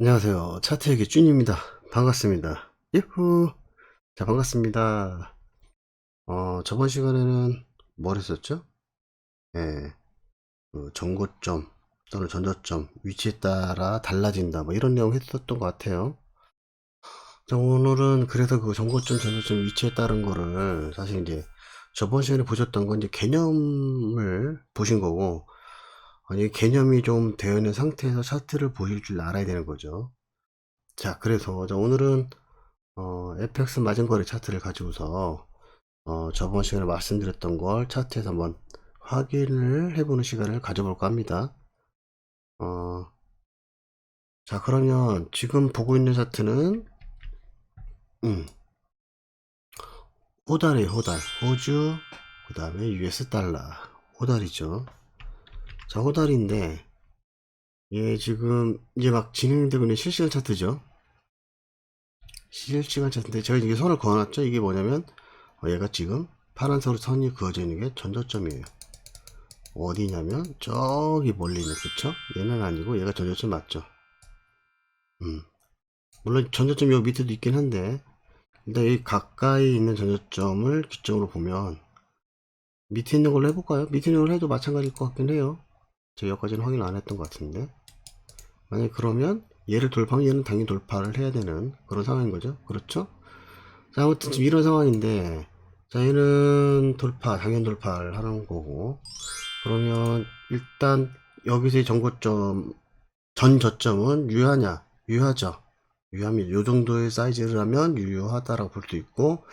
안녕하세요. 차트의 쭈입니다. 반갑습니다. 유후. 자, 반갑습니다. 저번 시간에는 뭘 했었죠? 예, 그 정고점 또는 전저점 위치에 따라 달라진다. 뭐 이런 내용 했었던 것 같아요. 자, 오늘은 그래서 그 정고점, 전저점 위치에 따른 거를 사실 이제 저번 시간에 보셨던 건 이제 개념을 보신 거고, 아니, 개념이 좀 되어 있는 상태에서 차트를 보실 줄 알아야 되는 거죠. 자, 그래서 오늘은 FX 마진거래 차트를 가지고서 저번 시간에 말씀드렸던 걸 차트에서 한번 확인을 해보는 시간을 가져볼까 합니다. 자, 그러면 지금 보고 있는 차트는 호달이에요. 호달. 호주, 그 다음에 US 달러. 호달이죠. 자, 호달인데 얘 지금 이제 막 진행되고 있는 실시간 차트죠. 실시간 차트인데 제가 이게 선을 그어놨죠. 이게 뭐냐면 얘가 지금 파란색으로 선이 그어져 있는 게 전저점이에요. 어디냐면 저기 멀리 있는, 그쵸? 얘는 아니고 얘가 전저점 맞죠? 물론 전저점 요 밑에도 있긴 한데 일단 여기 가까이 있는 전저점을 기점으로 보면 밑에 있는 걸로 해볼까요? 밑에 있는 걸로 해도 마찬가지일 것 같긴 해요. 제가 여기까지는 확인 안 했던 것 같은데 만약에 그러면 얘를 돌파하면 얘는 당연히 돌파를 해야 되는 그런 상황인 거죠. 그렇죠? 자, 아무튼 지금 이런 상황인데 자, 얘는 돌파, 당연 돌파를 하는 거고, 그러면 일단 여기서의 정고점 전 저점은 유효하냐? 유효하죠. 유효합니다. 요 정도의 사이즈라면 유효하다라고 볼 수 있고,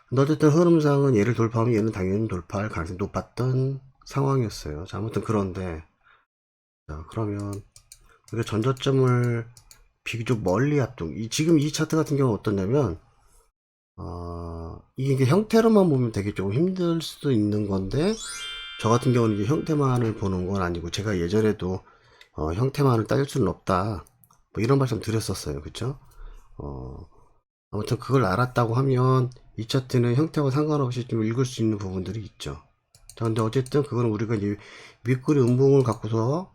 근데 어쨌든 흐름상은 얘를 돌파하면 얘는 당연히 돌파할 가능성이 높았던 상황이었어요. 자, 아무튼 그런데 자, 그러면 우리가 전 저점을 비교적 멀리 앞둔 지금 이 차트 같은 경우는 어떠냐면 이게 형태로만 보면 되게 조금 힘들 수도 있는 건데, 저 같은 경우는 이제 형태만을 보는 건 아니고, 제가 예전에도, 형태만을 따질 수는 없다. 뭐 이런 말씀 드렸었어요. 그쵸? 어, 아무튼 그걸 알았다고 하면, 이 차트는 형태와 상관없이 좀 읽을 수 있는 부분들이 있죠. 자, 근데 어쨌든 그거는 우리가 이제 윗꼬리 음봉을 갖고서,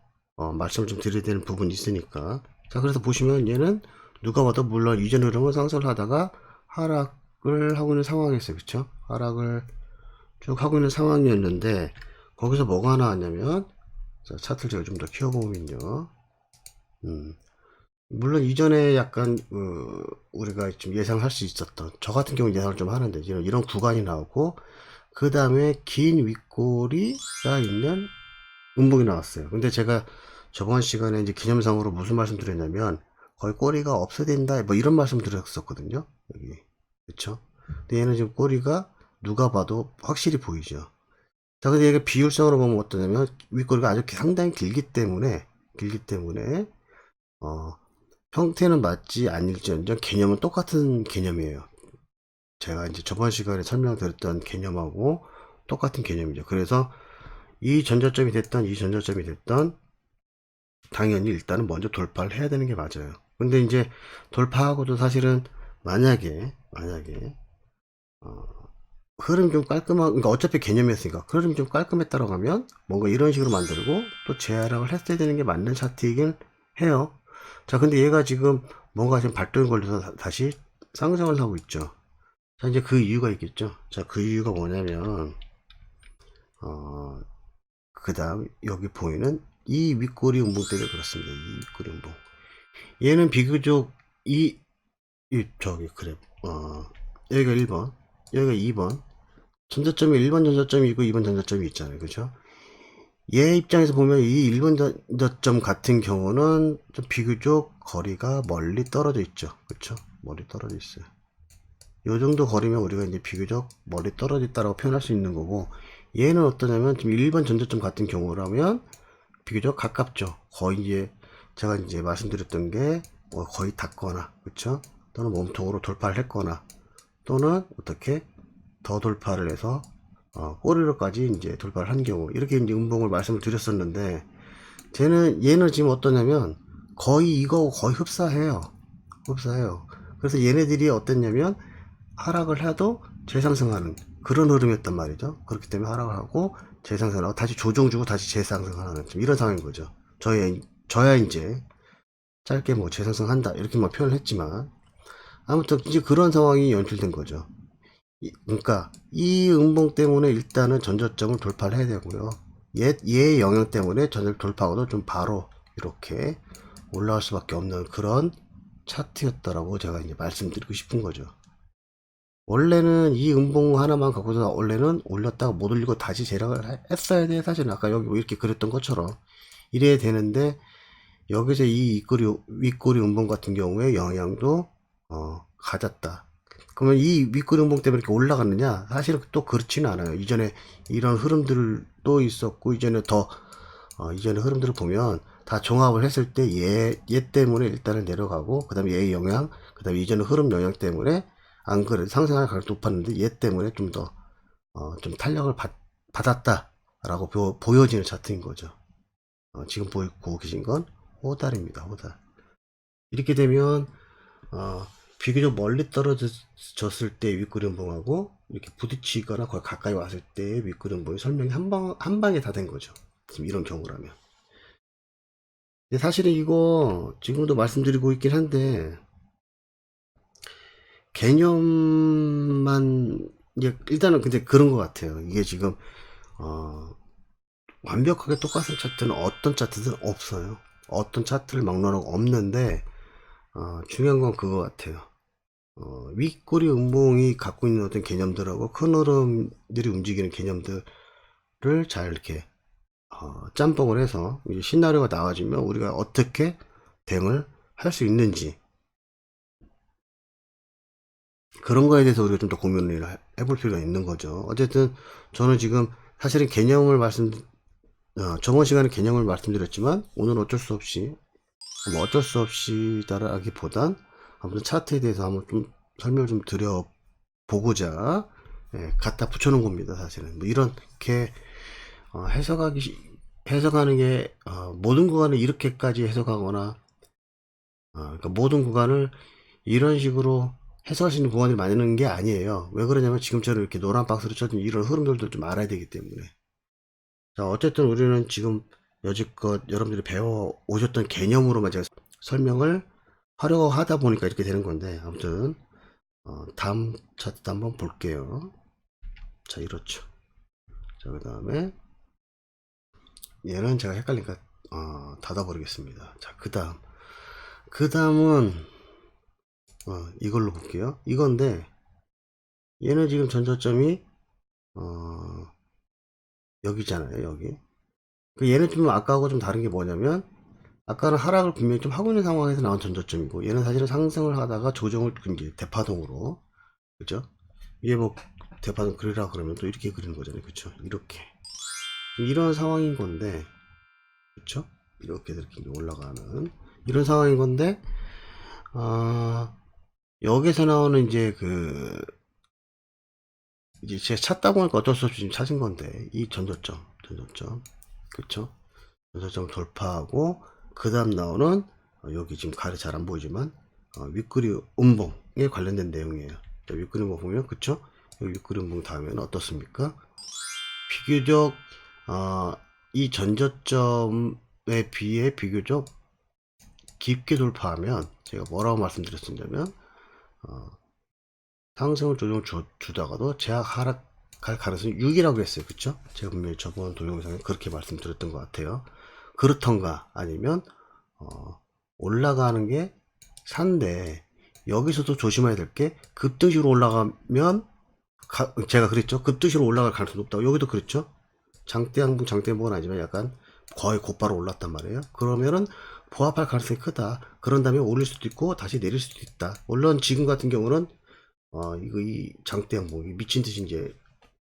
말씀을 좀 드려야 되는 부분이 있으니까. 자, 그래서 보시면 얘는 누가 봐도 물론 이전 흐름은 상승을 하다가 하락을 하고 있는 상황이었어요. 그쵸? 하락을 쭉 하고 있는 상황이었는데, 거기서 뭐가 나왔냐면, 자, 차트를 제가 좀 더 키워보면요. 물론 이전에 약간, 우리가 좀 예상할 수 있었던, 저 같은 경우는 예상을 좀 하는데, 이런 구간이 나오고, 그 다음에 긴 윗꼬리가 있는 음봉이 나왔어요. 근데 제가 저번 시간에 이제 기념상으로 무슨 말씀 드렸냐면, 거의 꼬리가 없어야 된다, 뭐 이런 말씀 드렸었거든요. 여기. 그쵸? 근데 얘는 지금 꼬리가 누가 봐도 확실히 보이죠. 자, 근데 얘가 비율성으로 보면 어떠냐면, 윗꼬리가 아주 상당히 길기 때문에, 어, 형태는 맞지 않을지언정 개념은 똑같은 개념이에요. 제가 이제 저번 시간에 설명드렸던 개념하고 똑같은 개념이죠. 그래서 이 전저점이 됐던 이 전저점이 됐던 당연히 일단은 먼저 돌파를 해야 되는 게 맞아요. 근데 이제 돌파하고도 사실은 만약에 흐름이 좀 그러니까 어차피 개념이었으니까 흐름이 좀 깔끔했다고 하면 뭔가 이런 식으로 만들고 또 재하락을 했어야 되는 게 맞는 차트이긴 해요. 자, 근데 얘가 지금 뭔가 지금 발동이 걸려서 다시 상승을 하고 있죠. 자, 이제 그 이유가 있겠죠. 자, 그 이유가 뭐냐면 그 다음 여기 보이는 이 윗꼬리 운봉 때문에 그렇습니다. 이 윗꼬리 운봉. 얘는 비교적 저기 그래 여기가 1번, 여기가 2번, 전자점이 1번 전자점이 있고 2번 전자점이 있잖아요. 그죠? 얘 입장에서 보면 이 1번 전자점 같은 경우는 좀 비교적 거리가 멀리 떨어져 있죠. 그쵸? 멀리 떨어져 있어요. 요 정도 거리면 우리가 이제 비교적 멀리 떨어져 있다라고 표현할 수 있는 거고, 얘는 어떠냐면 지금 1번 전자점 같은 경우라면 비교적 가깝죠. 거의 이제 제가 이제 말씀드렸던 게 거의 닿거나, 그쵸? 또는 몸통으로 돌파를 했거나, 또는 어떻게 더 돌파를 해서 꼬리로까지 이제 돌파를 한 경우, 이렇게 이제 음봉을 말씀을 드렸었는데, 얘는 지금 어떠냐면 거의 이거 거의 흡사해요. 그래서 얘네들이 어땠냐면 하락을 해도 재상승하는 그런 흐름이었단 말이죠. 그렇기 때문에 하락을 하고 재상승하고 다시 조정 주고 다시 재상승하는 좀 이런 상황인 거죠. 저야 이제 짧게 뭐 재상승한다 이렇게만 표현을 했지만 아무튼 이제 그런 상황이 연출된 거죠. 그러니까 이 음봉 때문에 일단은 전저점을 돌파를 해야 되고요. 얘의 영향 때문에 전저점 돌파하고도 좀 바로 이렇게 올라갈 수밖에 없는 그런 차트였다라고 제가 이제 말씀드리고 싶은 거죠. 원래는 이 음봉 하나만 갖고서 원래는 올렸다가 못 올리고 다시 재락을 했어야 돼. 사실은 아까 여기 뭐 이렇게 그렸던 것처럼 이래야 되는데 여기서 이 윗꼬리 음봉 같은 경우에 영향도 가졌다. 그러면 이 윗꼬리 음봉 때문에 이렇게 올라갔느냐? 사실은 또 그렇지는 않아요. 이전에 이런 흐름들도 있었고 이전에 이전에 흐름들을 보면 다 종합을 했을 때 얘 때문에 일단은 내려가고 그 다음에 얘의 영향 그 다음에 이전의 흐름 영향 때문에 안 그래도 상승할 가능성이 높았는데 얘 때문에 좀 더 좀 탄력을 받았다라고 보여지는 차트인 거죠. 지금 보고 계신 건 호달입니다. 호달. 이렇게 되면 비교적 멀리 떨어졌을 때 윗구름봉하고 이렇게 부딪히거나 거의 가까이 왔을 때 윗구름봉이 설명이 한 방에 다 된 거죠. 지금 이런 경우라면. 근데 사실은 이거 지금도 말씀드리고 있긴 한데 개념만 일단은 근데 그런 것 같아요. 이게 지금 완벽하게 똑같은 차트는 어떤 차트든 없어요. 어떤 차트를 막론하고 없는데 중요한 건 그거 같아요. 윗꼬리 음봉이 갖고 있는 어떤 개념들하고 큰 흐름들이 움직이는 개념들을 잘 이렇게 짬뽕을 해서 이제 시나리오가 나와지면 우리가 어떻게 대응을 할 수 있는지 그런 거에 대해서 우리가 좀 더 고민을 해볼 필요가 있는 거죠. 어쨌든 저는 지금 사실은 개념을 저번 시간에 개념을 말씀드렸지만 오늘 어쩔 수 없이 뭐 어쩔 수 없이 따라하기보단 아무튼 차트에 대해서 한번 좀 설명을 좀 드려보고자 갖다 붙여놓은 겁니다. 사실은 뭐 이렇게 해석하는 게 모든 구간을 이렇게까지 해석하거나 그러니까 모든 구간을 이런 식으로 해석할 수 있는 구간이 많은 게 아니에요. 왜 그러냐면 지금처럼 이렇게 노란 박스로 쳐진 이런 흐름들도 좀 알아야 되기 때문에. 자, 어쨌든 우리는 지금 여지껏 여러분들이 배워 오셨던 개념으로만 제가 설명을 하려고 하다 보니까 이렇게 되는 건데, 아무튼 다음 차트 한번 볼게요. 자, 이렇죠. 자, 그 다음에 얘는 제가 헷갈리니까 닫아버리겠습니다. 자, 그 다음은 이걸로 볼게요. 이건데 얘는 지금 전저점이 여기잖아요. 여기. 얘는 좀 아까하고 좀 다른 게 뭐냐면 아까는 하락을 분명히 좀 하고 있는 상황에서 나온 전저점이고 얘는 사실은 상승을 하다가 조정을 이제 대파동으로 그죠? 이게 뭐 대파동 그리라 그러면 또 이렇게 그리는 거잖아요. 그쵸? 이렇게 이런 상황인 건데 그쵸? 이렇게 올라가는 이런 상황인 건데 여기서 나오는 이제 이제 제가 찾다 보니까 어쩔 수 없이 지금 찾은 건데 이 전저점 그쵸? 전저점 돌파하고 그 다음 나오는 여기 지금 가리 잘 안 보이지만 윗구리 음봉에 관련된 내용이에요. 자, 윗구리 음봉 보면 그쵸? 여기 윗구리 음봉 다음에는 어떻습니까? 비교적 이 전저점에 비해 비교적 깊게 돌파하면 제가 뭐라고 말씀드렸었냐면 상승을 조정 주다가도 제가 하락할 가능성이 6이라고 했어요. 그쵸? 제가 분명히 저번 동영상에 그렇게 말씀드렸던 것 같아요. 그렇던가 아니면 올라가는 게 산데 여기서도 조심해야 될 게 급등식으로 올라가면 제가 그랬죠. 급등식으로 올라갈 가능성이 높다고. 여기도 그랬죠. 장대양봉은 아니지만 약간 거의 곧바로 올랐단 말이에요. 그러면은 보합할 가능성이 크다. 그런 다음에 올릴 수도 있고 다시 내릴 수도 있다. 물론 지금 같은 경우는 이 장대양봉이 미친 듯이 이제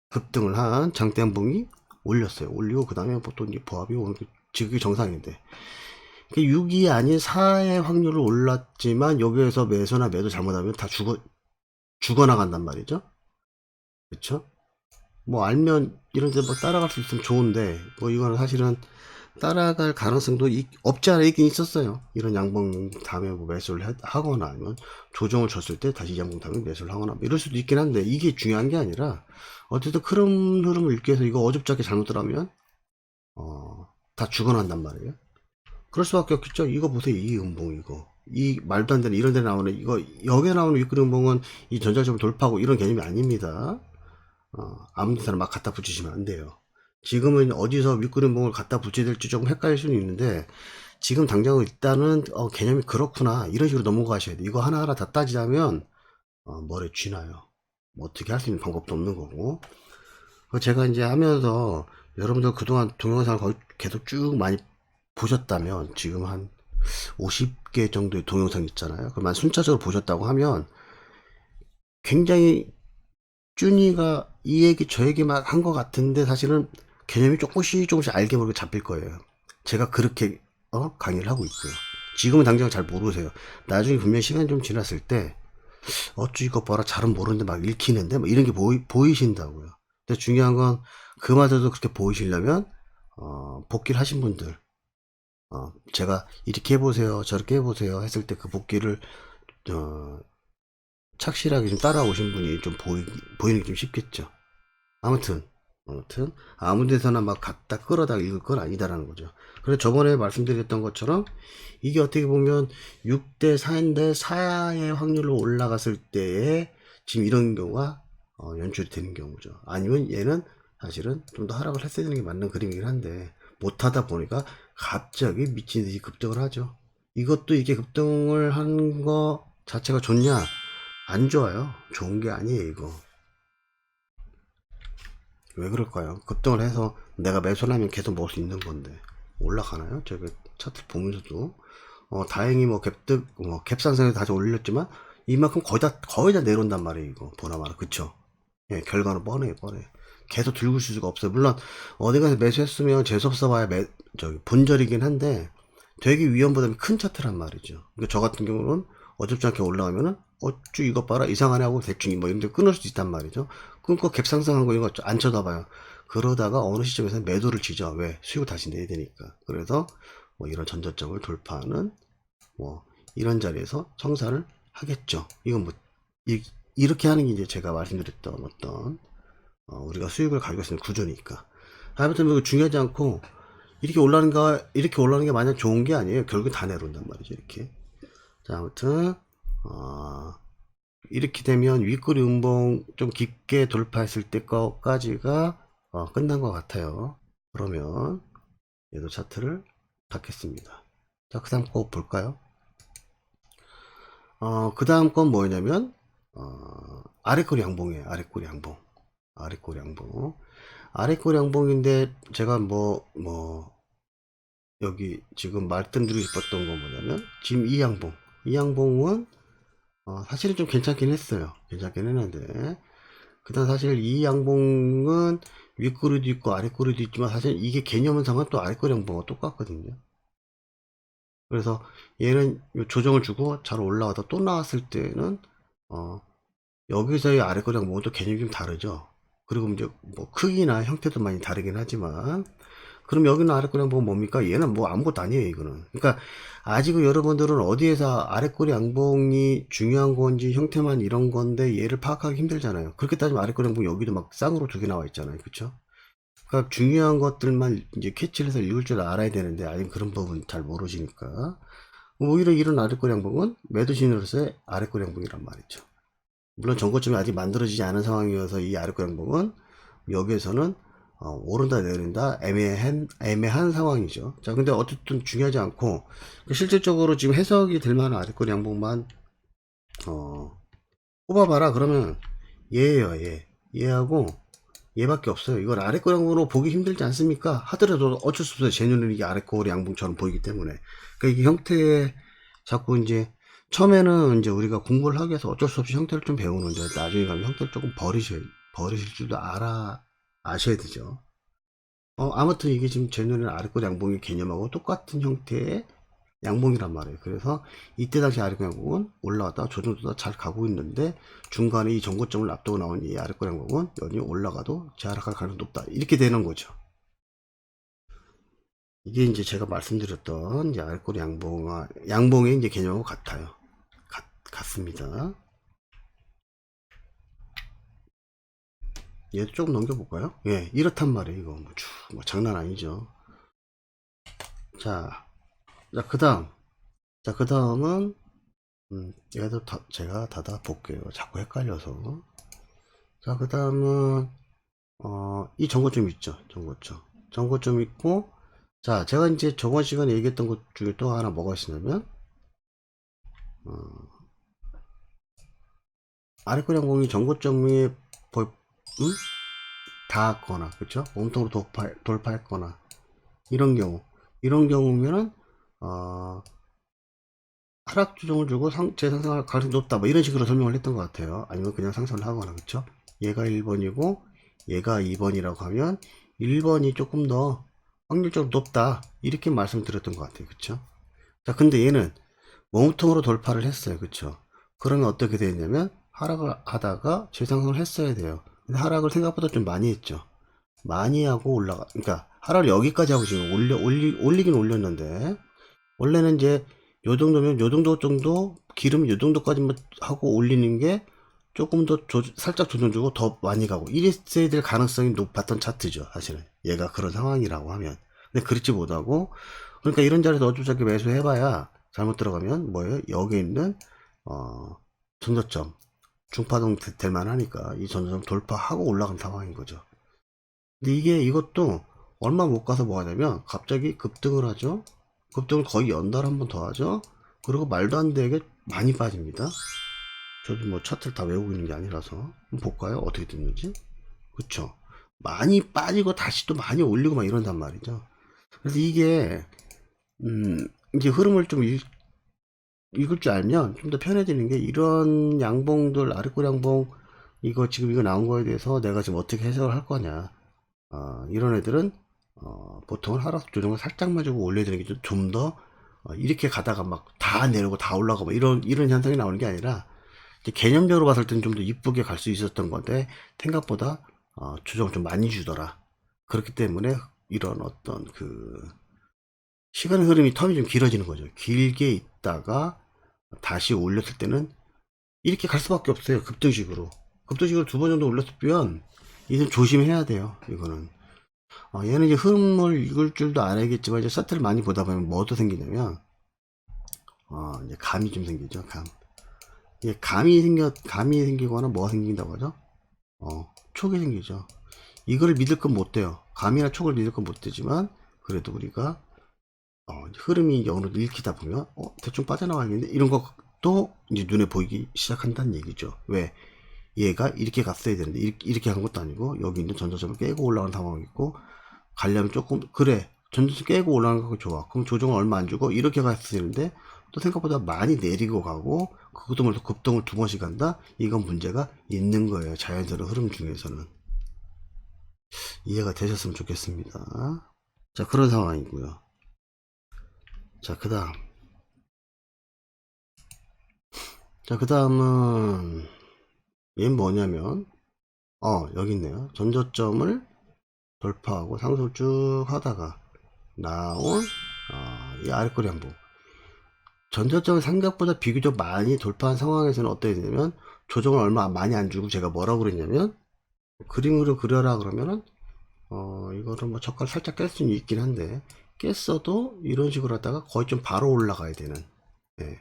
급등을 한 장대양봉이 올렸어요. 올리고 그 다음에 보통 이제 보합이 오는 게 지금 정상인데 6이 아닌 4의 확률을 올랐지만 여기에서 매수나 매도 잘못하면 다 죽어나간단 말이죠. 그쵸? 뭐 알면 이런데 뭐 따라갈 수 있으면 좋은데 뭐 이거는 사실은 따라갈 가능성도 없지 않아 있긴 있었어요. 이런 양봉 다음에 뭐 매수를 하거나 아니면 조정을 줬을 때 다시 양봉 다음에 매수를 하거나 뭐 이럴 수도 있긴 한데 이게 중요한 게 아니라 어쨌든 큰 흐름을 읽기 위해서 이거 어줍잖게 잘못을 하면 다 죽어난단 말이에요. 그럴 수밖에 없겠죠. 이거 보세요. 이 음봉 이거. 이 말도 안 되는 이런 데 나오는 이거 여기에 나오는 윗꼬리 음봉은 이 전자점을 돌파하고 이런 개념이 아닙니다. 아무 데서나 막 갖다 붙이시면 안 돼요. 지금은 어디서 윗꼬리 음봉을 갖다 붙여야 될지 조금 헷갈릴 수는 있는데 지금 당장 일단은 개념이 그렇구나 이런 식으로 넘어가셔야 돼. 이거 하나하나 다 따지자면 머리에 쥐나요. 뭐 어떻게 할 수 있는 방법도 없는 거고. 제가 이제 하면서 여러분들 그동안 동영상을 거의 계속 쭉 많이 보셨다면 지금 한 50개 정도의 동영상 있잖아요. 그러면 순차적으로 보셨다고 하면 굉장히 쭈니가 이 얘기 저 얘기 막 한 것 같은데 사실은 개념이 조금씩 알게 모르게 잡힐 거예요. 제가 그렇게 강의를 하고 있고요. 지금은 당장 잘 모르세요. 나중에 분명히 시간이 좀 지났을 때 어쭈 이거 봐라 잘은 모르는데 막 읽히는데 뭐 이런 게 보이신다고요. 근데 중요한 건 그마저도 그렇게 보이시려면 복귀를 하신 분들 제가 이렇게 해보세요 저렇게 해보세요 했을 때 그 복귀를 착실하게 좀 따라오신 분이 좀 보이는 게 좀 쉽겠죠. 아무튼 아무 데서나 막 갖다 끌어다 읽을 건 아니다라는 거죠. 그래서 저번에 말씀드렸던 것처럼 이게 어떻게 보면 6대 4인데 4의 확률로 올라갔을 때에 지금 이런 경우가 연출이 되는 경우죠. 아니면 얘는 사실은 좀 더 하락을 했어야 되는 게 맞는 그림이긴 한데 못하다 보니까 갑자기 미친 듯이 급등을 하죠. 이것도 이게 급등을 한 거 자체가 좋냐? 안 좋아요. 좋은 게 아니에요, 이거. 왜 그럴까요? 급등을 해서 내가 매수를 하면 계속 먹을 수 있는 건데 올라가나요? 제가 차트 보면서도 다행히 뭐 갭상승에서 다시 올렸지만 이만큼 거의 다 내려온단 말이에요. 이거 보나마나 그쵸? 예, 결과는 뻔해요. 계속 들고 있을 수가 없어요. 물론 어디 가서 매수했으면 재수없어 봐야 본절이긴 한데 되게 위험 부담이 큰 차트란 말이죠. 그러니까 저 같은 경우는 어줍지 않게 올라가면은 어쭈 이것 봐라 이상하네 하고 대충 뭐 이런 데 끊을 수도 있단 말이죠. 끊고 갭 상승한 거 이거 안 쳐다봐요. 그러다가 어느 시점에서 매도를 지죠. 왜? 수익을 다시 내야 되니까. 그래서 뭐 이런 전저점을 돌파하는 뭐 이런 자리에서 청산을 하겠죠. 이건 뭐 이렇게 하는 게 이제 제가 말씀드렸던 어떤 우리가 수익을 가지고 있는 구조니까. 아무튼 뭐 중요하지 않고 이렇게 올라가는 게 마냥 좋은 게 아니에요. 결국 다 내려온단 말이죠. 이렇게. 자, 아무튼 이렇게 되면 윗꼬리 음봉 좀 깊게 돌파했을 때까지가 끝난 것 같아요. 그러면 얘도 차트를 닫겠습니다. 자, 그 다음 거 볼까요? 그 다음 건 뭐냐면 아래꼬리 양봉이에요. 아래꼬리 양봉. 아래꼬리 양봉인데 제가 여기 지금 말씀드리고 싶었던 건 뭐냐면 지금 이 양봉은 사실은 좀 괜찮긴 했어요. 괜찮긴 했는데 그다음 사실 이 양봉은 윗꼬리도 있고 아랫꼬리도 있지만 사실 이게 개념상은 또 아랫꼬리 양봉과 똑같거든요. 그래서 얘는 조정을 주고 잘 올라가다 또 나왔을 때는 여기서의 아랫꼬리 양봉은 또 개념이 좀 다르죠. 그리고 이제 뭐 크기나 형태도 많이 다르긴 하지만 그럼 여기는 아랫꼬리 양봉은 뭡니까? 얘는 뭐 아무것도 아니에요, 이거는. 그러니까 아직은 여러분들은 어디에서 아랫꼬리 양봉이 중요한 건지 형태만 이런 건데 얘를 파악하기 힘들잖아요. 그렇게 따지면 아랫꼬리 양봉 여기도 막 쌍으로 두 개 나와 있잖아요. 그쵸? 그러니까 중요한 것들만 이제 캐치를 해서 읽을 줄 알아야 되는데 아직 그런 부분 잘 모르시니까 오히려 이런 아랫꼬리 양봉은 매도 신호로서의 아랫꼬리 양봉이란 말이죠. 물론 정고점이 아직 만들어지지 않은 상황이어서 이 아랫꼬리 양봉은 여기에서는 오른다 내린다 애매한 상황이죠. 자, 근데 어쨌든 중요하지 않고 실질적으로 지금 해석이 될 만한 아랫꼬리 양봉만 뽑아봐라 그러면 얘예요. 얘하고 얘밖에 없어요. 이건 아랫꼬리 양봉으로 보기 힘들지 않습니까? 하더라도 어쩔 수 없어요. 제 눈에는 이게 아랫꼬리 양봉처럼 보이기 때문에. 그러니까 이게 형태에 자꾸 이제 처음에는 이제 우리가 공부를 하기 위해서 어쩔 수 없이 형태를 좀 배우는데 나중에 가면 형태를 조금 버리실 줄도 아셔야 되죠. 아무튼 이게 지금 제 눈에는 아랫꼬리 양봉의 개념하고 똑같은 형태의 양봉이란 말이에요. 그래서 이때 당시 아랫꼬리 양봉은 올라갔다가 조정도다 잘 가고 있는데 중간에 이 전고점을 앞두고 나온 이 아랫꼬리 양봉은 여전히 올라가도 재하락할 가능성이 높다. 이렇게 되는 거죠. 이게 이제 제가 말씀드렸던 이제 아랫꼬리 양봉의 이제 개념하고 같습니다. 얘도 조금 넘겨볼까요? 예, 이렇단 말이에요. 이거 뭐 장난 아니죠. 자, 그 다음은, 얘도 제가 닫아볼게요. 자꾸 헷갈려서. 자, 그 다음은, 이 정거점 있죠. 정거점 있고, 자, 제가 이제 저번 시간에 얘기했던 것 중에 또 하나 뭐가 있냐면, 어, 아래거리 공이 정거점에 닿았거나, 그쵸? 몸통으로 돌파했거나, 이런 경우면은, 하락 조정을 주고 재상승할 가능성이 높다. 뭐 이런 식으로 설명을 했던 것 같아요. 아니면 그냥 상승을 하거나, 그쵸? 얘가 1번이고, 얘가 2번이라고 하면, 1번이 조금 더 확률적으로 높다. 이렇게 말씀드렸던 것 같아요. 그쵸? 자, 근데 얘는 몸통으로 돌파를 했어요. 그쵸? 그러면 어떻게 되냐면, 하락을 하다가 재상승을 했어야 돼요. 근데 하락을 생각보다 좀 많이 했죠. 많이 하고 그러니까 하락을 여기까지 하고 지금 올리긴 올렸는데, 원래는 이제 요 정도면 요 정도 기름 요 정도까지만 하고 올리는 게 조금 더 살짝 조정 주고 더 많이 가고 이랬어야 될 가능성이 높았던 차트죠. 사실은 얘가 그런 상황이라고 하면. 근데 그렇지 못하고, 그러니까 이런 자리에서 어쩌저쩌게 매수해봐야 잘못 들어가면 뭐예요? 여기 있는 전저점 중파동 될 만하니까 이 전저점 돌파하고 올라간 상황인 거죠. 근데 이것도 얼마 못 가서 뭐 하냐면 갑자기 급등을 하죠. 급등을 거의 연달 한 번 더 하죠. 그리고 말도 안 되게 많이 빠집니다. 저도 뭐 차트를 다 외우고 있는 게 아니라서 한번 볼까요? 어떻게 됐는지. 그쵸? 많이 빠지고 다시 또 많이 올리고 막 이런단 말이죠. 그래서 이게 이제 흐름을 좀 읽을 줄 알면 좀 더 편해지는 게, 이런 양봉들, 아랫골 양봉, 지금 이거 나온 거에 대해서 내가 지금 어떻게 해석을 할 거냐. 이런 애들은 보통은 하락 조정을 살짝만 주고 올려주는 게 좀 더, 이렇게 가다가 막 다 내려오고 다 올라가고 이런 현상이 나오는 게 아니라, 개념적으로 봤을 때는 좀 더 이쁘게 갈 수 있었던 건데 생각보다 조정을 좀 많이 주더라. 그렇기 때문에 이런 어떤 시간의 흐름이, 텀이 좀 길어지는 거죠. 길게 있다가 다시 올렸을 때는 이렇게 갈 수밖에 없어요. 급등식으로 두 번 정도 올렸으면 이제 조심해야 돼요. 이거는 얘는 이제 흐름을 읽을 줄도 알아야겠지만, 이제 차트를 많이 보다 보면 뭐도 생기냐면 이제 감이 좀 생기죠. 이게 감이 생기거나 뭐가 생긴다고 하죠? 촉이 생기죠. 이거를 믿을 건 못 돼요. 감이나 촉을 믿을 건 못 되지만, 그래도 우리가 흐름이 어느 정도 읽히다 보면 대충 빠져나와야겠는데, 이런 것도 이제 눈에 보이기 시작한다는 얘기죠. 왜? 얘가 이렇게 갔어야 되는데 이렇게 간 것도 아니고, 여기 있는 전저점을 깨고 올라가는 상황이 있고, 가려면 조금, 그래, 전저점 깨고 올라가는 거 좋아. 그럼 조정을 얼마 안 주고 이렇게 갔어야 되는데 또 생각보다 많이 내리고 가고, 그것도 급등을 두 번씩 간다? 이건 문제가 있는 거예요. 자연스러운 흐름 중에서는. 이해가 되셨으면 좋겠습니다. 자, 그런 상황이고요. 자, 그 다음은 얘는 뭐냐면, 여기 있네요. 전저점을 돌파하고 상승을 쭉 하다가 나온 이 아랫거리 한번, 전저점을 생각보다 비교적 많이 돌파한 상황에서는 어떻게 되냐면, 조정을 얼마 많이 안 주고, 제가 뭐라고 그랬냐면, 그림으로 그려라 그러면은 이거를 뭐 저가를 살짝 깰 수는 있긴 한데, 깼어도 이런 식으로 하다가 거의 좀 바로 올라가야 되는. 네.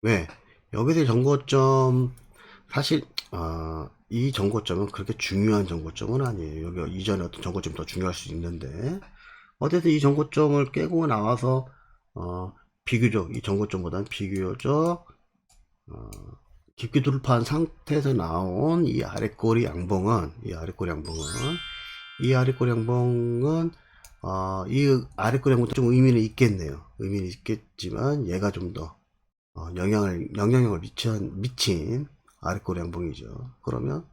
왜? 여기서 정고점, 사실 이 정고점은 그렇게 중요한 정고점은 아니에요. 여기 이전에 어떤 정고점이 더 중요할 수 있는데, 어쨌든 이 정고점을 깨고 나와서 비교적 이 정고점보다는 비교적 깊게 돌파한 상태에서 나온 이 아랫꼬리 양봉은 이 아랫꼬리 양봉은 이 아랫꼬리 양봉도 좀 의미는 있겠네요. 의미는 있겠지만 얘가 좀 더 영향력을 미친 아랫꼬리 양봉이죠. 그러면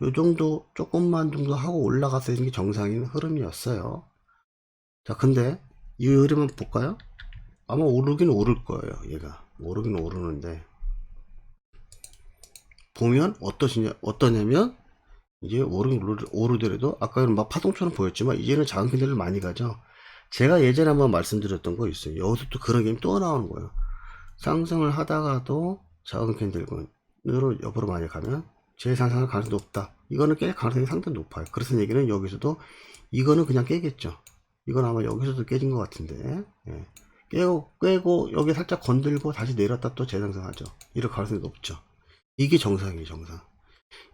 요 정도 조금만 정도 하고 올라갔어야 되는 게 정상인 흐름이었어요. 자, 근데 이 흐름은 볼까요? 아마 오르긴 오를 거예요. 얘가 오르긴 오르는데, 보면 어떠냐면, 이제 오르더라도 아까는 막 파동처럼 보였지만 이제는 작은 캔들을 많이 가죠. 제가 예전에 한번 말씀드렸던 거 있어요. 여기서 또 그런 게임 또 나오는 거예요. 상승을 하다가도 작은 캔들으로 옆으로 많이 가면 재상승할 가능성이 높다. 이거는 깰 가능성이 상당히 높아요. 그래서 얘기는 여기서도 이거는 그냥 깨겠죠. 이건 아마 여기서도 깨진 것 같은데, 예. 깨고 여기 살짝 건들고 다시 내렸다 또 재상승하죠. 이럴 가능성이 높죠. 이게 정상이에요, 정상.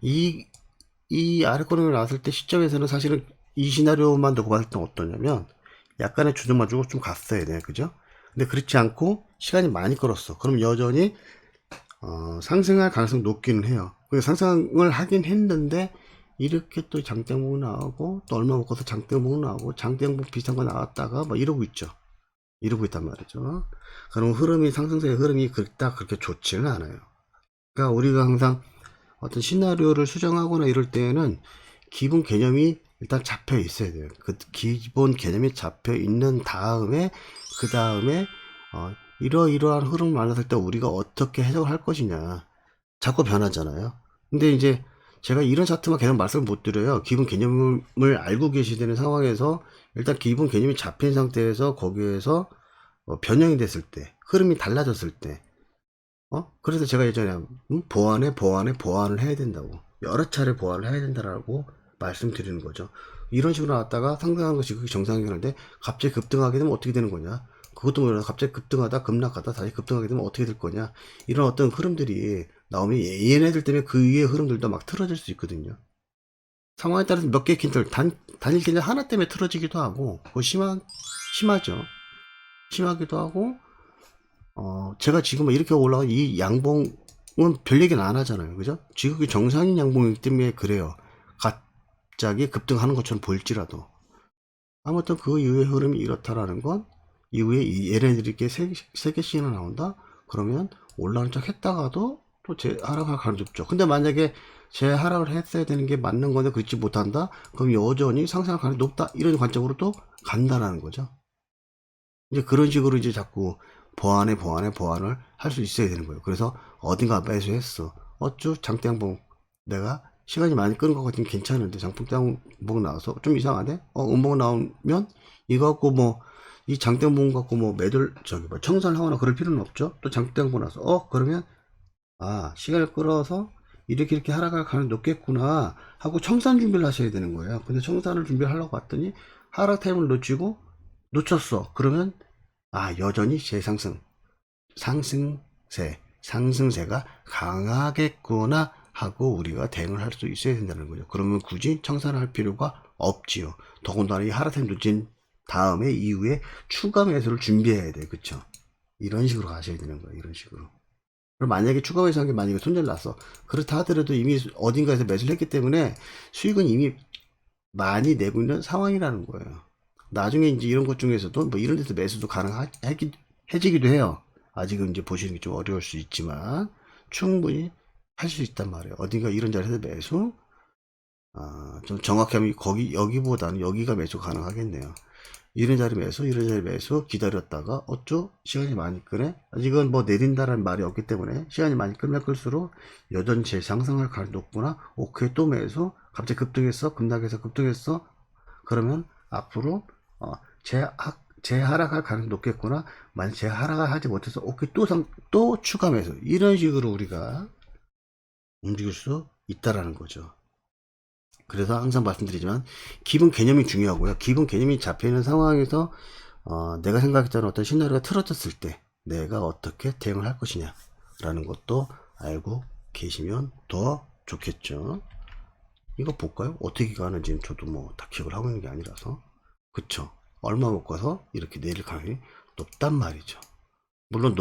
이 아래꼬리가 나왔을 때 시점에서는 사실은 이 시나리오만 두고 봤을 때 어떠냐면 약간의 조정만 주고 좀 갔어야 돼, 그죠? 근데 그렇지 않고 시간이 많이 끌었어. 그럼 여전히 상승할 가능성이 높기는 해요. 그래서 상승을 하긴 했는데 이렇게 또 장대봉 나오고 또 얼마 먹고서 장대봉 나오고 장대봉 비슷한 거 나왔다가 뭐 이러고 있죠. 이러고 있단 말이죠. 그럼 흐름이 상승세의 흐름이 그렇게 좋지는 않아요. 그러니까 우리가 항상 어떤 시나리오를 수정하거나 이럴 때에는 기본 개념이 일단 잡혀 있어야 돼요. 그 기본 개념이 잡혀 있는 다음에 그 다음에 이러이러한 흐름을 만났을 때 우리가 어떻게 해석을 할 것이냐. 자꾸 변하잖아요. 근데 이제 제가 이런 차트만 계속 말씀을 못 드려요. 기본 개념을 알고 계시는 상황에서 일단 기본 개념이 잡힌 상태에서 거기에서 변형이 됐을 때, 흐름이 달라졌을 때, 그래서 제가 예전에 보완을 해야 된다고. 여러 차례 보완을 해야 된다라고 말씀드리는 거죠. 이런 식으로 나왔다가 상승하는 것이 그게 정상이라는데 갑자기 급등하게 되면 어떻게 되는 거냐? 그것도 몰라서 갑자기 급등하다 급락하다 다시 급등하게 되면 어떻게 될 거냐? 이런 어떤 흐름들이 나오면 얘네들 때문에 그 위의 흐름들도 막 틀어질 수 있거든요. 상황에 따라서 몇 개의 캔들 단일 캔들 하나 때문에 틀어지기도 하고 그거 심하죠. 심하기도 하고 제가 지금 뭐 이렇게 올라간 이 양봉은 별 얘기는 안 하잖아요. 그죠? 지극히 정상인 양봉이기 때문에 그래요. 갑자기 급등하는 것처럼 보일지라도. 아무튼 그 이후의 흐름이 이렇다라는 건 이후에 얘네들이 이렇게 세 개씩이나 나온다? 그러면 올라오는 척 했다가도 또 하락할 가능성이 없죠. 근데 만약에 하락을 했어야 되는 게 맞는 건데 그렇지 못한다? 그럼 여전히 상승할 가능성이 높다? 이런 관점으로 또 간다라는 거죠. 이제 그런 식으로 이제 자꾸 보완을 할 수 있어야 되는 거예요. 그래서 어딘가 매수했어. 어쭈 장대양봉 내가 시간이 많이 끄는 것 같으면 괜찮은데 장대양봉 나와서 좀 이상하네. 음봉 나오면 이거 갖고 뭐 이 장대양봉 갖고 뭐 매들 뭐 청산을 하거나 그럴 필요는 없죠. 또 장대양봉 나서 그러면 시간을 끌어서 이렇게 하락할 가능성이 높겠구나 하고 청산 준비를 하셔야 되는 거예요. 근데 청산을 준비를 하려고 봤더니 하락 타임을 놓쳤어. 그러면 여전히 상승세가 강하겠구나 하고 우리가 대응을 할 수 있어야 된다는 거죠. 그러면 굳이 청산할 필요가 없지요. 더군다나 이 하락타임 놓친 다음에 이후에 추가 매수를 준비해야 돼. 그쵸? 이런 식으로 가셔야 되는 거예요. 이런 식으로. 그럼 만약에 추가 매수한 게 만약에 손절 났어. 그렇다 하더라도 이미 어딘가에서 매수를 했기 때문에 수익은 이미 많이 내고 있는 상황이라는 거예요. 나중에 이제 이런 것 중에서도 뭐 이런 데서 매수도 가능해지기도 해요. 아직은 이제 보시는 게 좀 어려울 수 있지만 충분히 할 수 있단 말이에요. 어딘가 이런 자리에서 매수, 좀 정확히 하면 여기보다는 여기가 매수 가능하겠네요. 이런 자리 매수 기다렸다가 시간이 많이 끄네. 아직은 뭐 내린다라는 말이 없기 때문에 시간이 많이 끌면 끌수록 여전히 재상승할 가능성이 높구나. 오케이 또 매수. 갑자기 급락해서 급등했어. 그러면 앞으로 재하락할 가능성이 높겠구나. 만약 재하락을 하지 못해서 오케이 또 추가 매수. 이런 식으로 우리가 움직일 수 있다라는 거죠. 그래서 항상 말씀드리지만 기본 개념이 중요하고요. 기본 개념이 잡혀있는 상황에서 내가 생각했던 어떤 시나리오가 틀어졌을 때 내가 어떻게 대응을 할 것이냐 라는 것도 알고 계시면 더 좋겠죠. 이거 볼까요? 어떻게 가는지는 저도 뭐 다 기억을 하고 있는 게 아니라서. 그쵸? 얼마 못 가서 이렇게 내릴 가능성이 높단 말이죠. 물론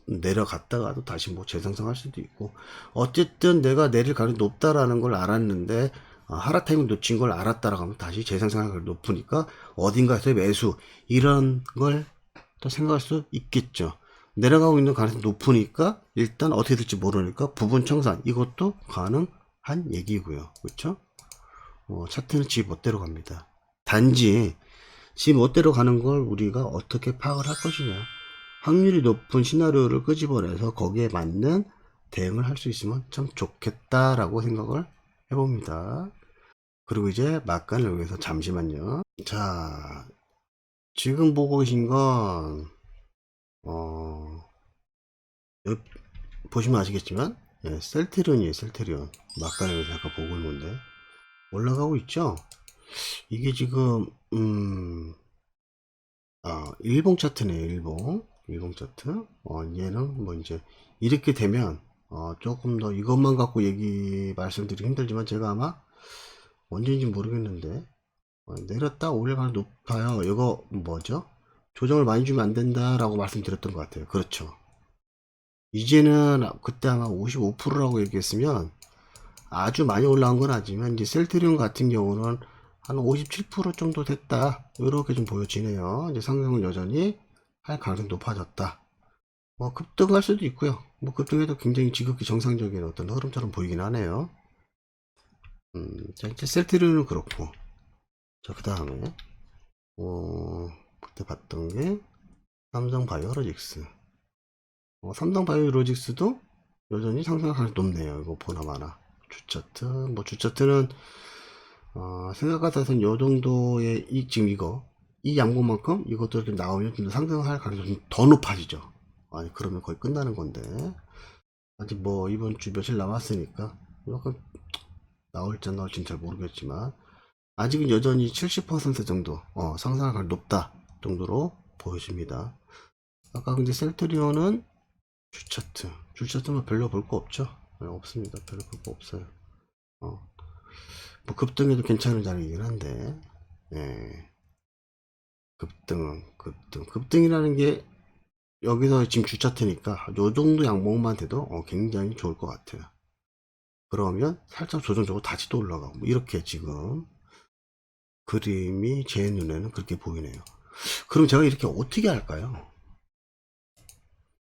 내려갔다가도 다시 뭐 재상승할 수도 있고 어쨌든 내가 내릴 가능성이 높다라는 걸 알았는데 하락 타임을 놓친 걸 알았다라고 하면 다시 재상승할 가능성이 높으니까 어딘가에서 매수 이런 걸 또 생각할 수 있겠죠. 내려가고 있는 가능성이 높으니까 일단 어떻게 될지 모르니까 부분 청산 이것도 가능한 얘기고요. 그렇죠? 차트는 지 멋대로 갑니다. 단지 지 멋대로 가는 걸 우리가 어떻게 파악을 할 것이냐. 확률이 높은 시나리오를 끄집어내서 거기에 맞는 대응을 할 수 있으면 참 좋겠다라고 생각을 해봅니다. 그리고 이제 막간을 위해서 잠시만요. 자, 지금 보고 계신 건 여기 보시면 아시겠지만 셀트리온이에요. 셀트리온 막간을 위해서 잠깐 보고 있는 건데 올라가고 있죠. 이게 지금 일봉 차트네요. 일봉 차트. 얘는 뭐 이제 이렇게 되면 조금 더 이것만 갖고 말씀드리기 힘들지만 제가 아마 언제인지 모르겠는데 내렸다 올라갈 높아요. 이거 뭐죠? 조정을 많이 주면 안 된다라고 말씀드렸던 것 같아요. 그렇죠. 이제는 그때 아마 55%라고 얘기했으면 아주 많이 올라온 건 아니지만 이제 셀트리온 같은 경우는 한 57% 정도 됐다. 이렇게 좀 보여지네요. 이제 상승은 여전히 할 가능성이 높아졌다. 뭐 급등할 수도 있고요. 뭐 급등해도 굉장히 지극히 정상적인 어떤 흐름처럼 보이긴 하네요. 자, 이제 셀트리온은 그렇고. 자, 그 다음에 그때 봤던 게 삼성바이오로직스. 삼성바이오로직스도 여전히 상승할 가능성이 높네요. 이거 보나마나. 주차트, 뭐 주차트는 생각 같아서는 요 정도의 지금 이 양봉만큼 이것도 이렇게 나오면 좀 상승할 가능성이 더 높아지죠. 아니 그러면 거의 끝나는 건데 아직 뭐 이번 주 며칠 남았으니까 약간 나올지 안 나올지는 잘 모르겠지만 아직은 여전히 70% 정도 상승할 가능성이 높다 정도로 보여집니다. 아까 근데 셀트리온은 주차트는 별로 볼 거 없죠. 네, 없습니다. 별로 볼 거 없어요. 뭐 급등해도 괜찮은 자리이긴 한데, 예. 급등이라는 게 여기서 지금 주차트니까 요 정도 양봉만 돼도 굉장히 좋을 것 같아요. 그러면 살짝 조정적으로 다시 또 올라가고 뭐 이렇게 지금 그림이 제 눈에는 그렇게 보이네요. 그럼 제가 이렇게 어떻게 할까요?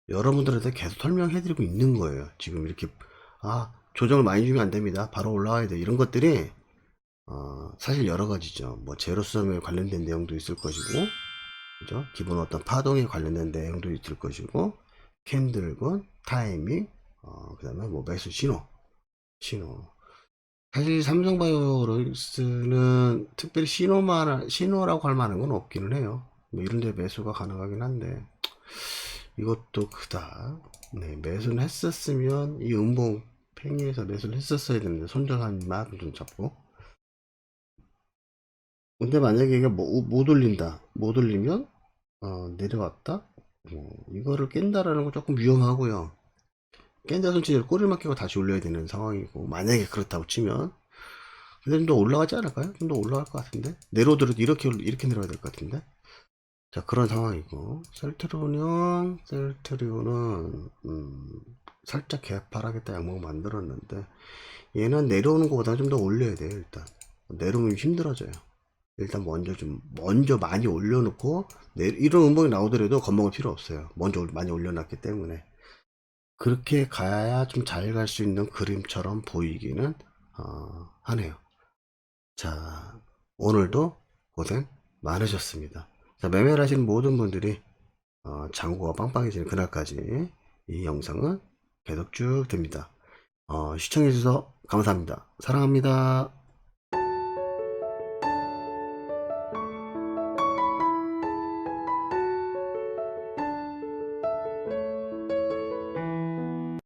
여러분들한테 계속 설명해드리고 있는 거예요. 지금 이렇게 조정을 많이 주면 안 됩니다. 바로 올라와야 돼. 이런 것들이 사실 여러 가지죠. 뭐 제로섬에 관련된 내용도 있을 것이고, 그죠? 기본 어떤 파동에 관련된 내용도 있을 것이고, 캔들건, 타이밍, 그 다음에 뭐 매수 신호. 사실 삼성바이오로직스는 특별히 신호라고 할 만한 건 없기는 해요. 뭐 이런 데 매수가 가능하긴 한데, 이것도 크다. 네, 매수는 했었으면, 이 음봉 팽이에서 매수를 했었어야 되는데, 손절한 만큼 좀 잡고. 근데 만약에 이게 못 올린다. 못 올리면, 내려왔다? 이거를 깬다라는 건 조금 위험하고요. 깬다 손치를 꼬리를 끼고 다시 올려야 되는 상황이고, 만약에 그렇다고 치면, 근데 좀 더 올라가지 않을까요? 좀 더 올라갈 것 같은데? 내려오더라도 이렇게 내려가야 될 것 같은데? 자, 그런 상황이고, 셀트리온은, 살짝 개파라겠다 양목 만들었는데, 얘는 내려오는 것보다 좀 더 올려야 돼요, 일단. 내려오면 힘들어져요. 일단 먼저 많이 올려놓고, 이런 음봉이 나오더라도 겁먹을 필요 없어요. 먼저 많이 올려놨기 때문에. 그렇게 가야 좀 잘 갈 수 있는 그림처럼 보이기는, 하네요. 자, 오늘도 고생 많으셨습니다. 자, 매매를 하시는 모든 분들이, 장고가 빵빵해지는 그날까지 이 영상은 계속 쭉 됩니다. 시청해주셔서 감사합니다. 사랑합니다.